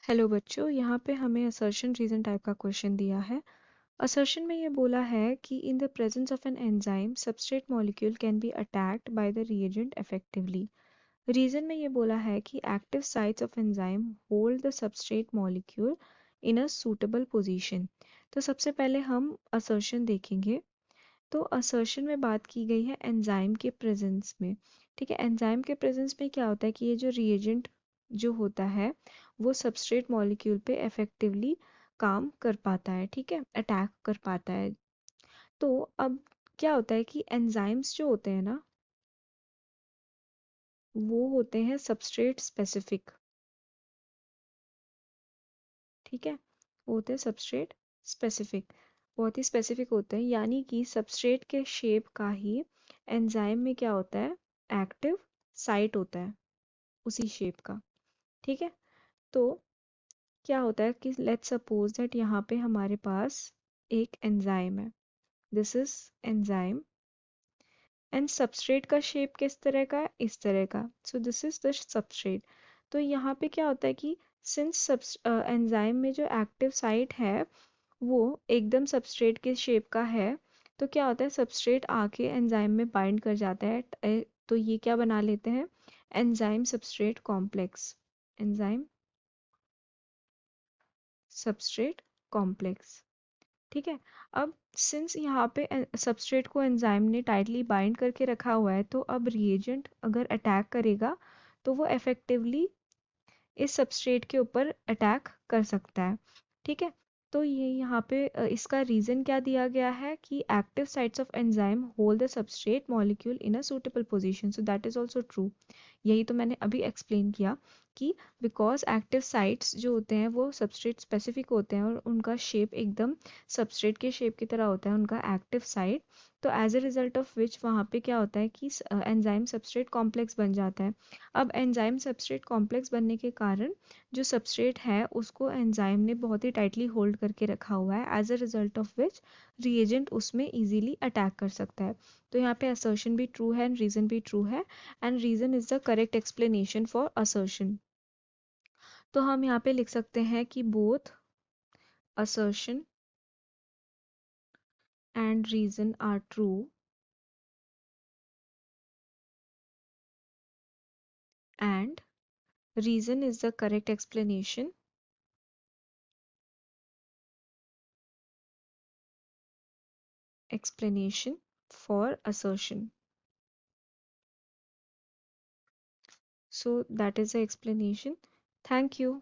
Hello बच्चों, यहाँ पे हमें असर्शन रीजन टाइप का क्वेश्चन दिया है। असर्शन में ये बोला है कि in the presence of an enzyme substrate molecule can be attacked by the reagent effectively. Reason में ये बोला है कि active sites of enzyme hold the substrate molecule in a suitable position. तो सबसे पहले हम असर्शन देखेंगे। तो असर्शन में बात की गई है एंजाइम के प्रेजेंस में। ठीक है, एंजाइम के प्रेजेंस में क्या होता है कि ये जो रिएजेंट जो होता है वो सबस्ट्रेट मॉलिक्यूल पे इफेक्टिवली काम कर पाता है, ठीक है, अटैक कर पाता है। तो अब क्या होता है कि एंजाइम्स जो होते हैं ना वो होते हैं सबस्ट्रेट स्पेसिफिक। ठीक है, वो होते हैं सबस्ट्रेट स्पेसिफिक, बहुत ही स्पेसिफिक होते हैं, यानी कि सबस्ट्रेट के शेप का ही एंजाइम में क्या होता है, एक्टिव साइट होता है उसी शेप का। ठीक है, तो क्या होता है कि लेट्स सपोज दैट यहाँ पे हमारे पास एक एंजाइम है, this is enzyme and substrate का शेप किस तरह का है, इस तरह का। So this is the substrate. तो यहाँ पे क्या होता है कि सिंस एंजाइम में जो एक्टिव साइट है वो एकदम सबस्ट्रेट के शेप का है, तो क्या होता है सबस्ट्रेट आके एंजाइम में बाइंड कर जाता है। तो ये क्या बना लेते हैं, enzyme substrate complex, enzyme substrate complex. ठीक है, अब सिंस यहाँ पे सबस्ट्रेट को एंजाइम ने टाइटली बाइंड करके रखा हुआ है, तो अब रिएजेंट अगर अटैक करेगा तो वो इफेक्टिवली इस सबस्ट्रेट के ऊपर अटैक कर सकता है। ठीक है, तो ये यहाँ पे इसका रीजन क्या दिया गया है कि active sites of enzyme hold the substrate molecule in a suitable position, so that is also true. यही तो मैंने अभी एक्सप्लेन किया कि बिकॉज एक्टिव साइट्स जो होते हैं वो सबस्ट्रेट स्पेसिफिक होते हैं और उनका शेप एकदम सबस्ट्रेट के शेप की तरह होता है उनका एक्टिव साइट। तो as a result of which वहाँ पे क्या होता है कि एंजाइम सबस्ट्रेट कॉम्प्लेक्स बन जाता है। अब एंजाइम सबस्ट्रेट कॉम्प्लेक्स बनने के कारण जो सबस्ट्रेट है उसको एंजाइम ने बहुत ही टाइटली होल्ड करके रखा हुआ है, as a result of which reagent उसमें इजीली अटैक कर सकता है। तो यहाँ पे असर्शन भी ट्रू है एंड रीजन भी ट्रू है, and reason is the correct explanation for assertion. तो हम यहाँ पे लिख सकते हैं कि both assertion and reason are true and reason is the correct explanation for assertion. So that is the explanation. Thank you.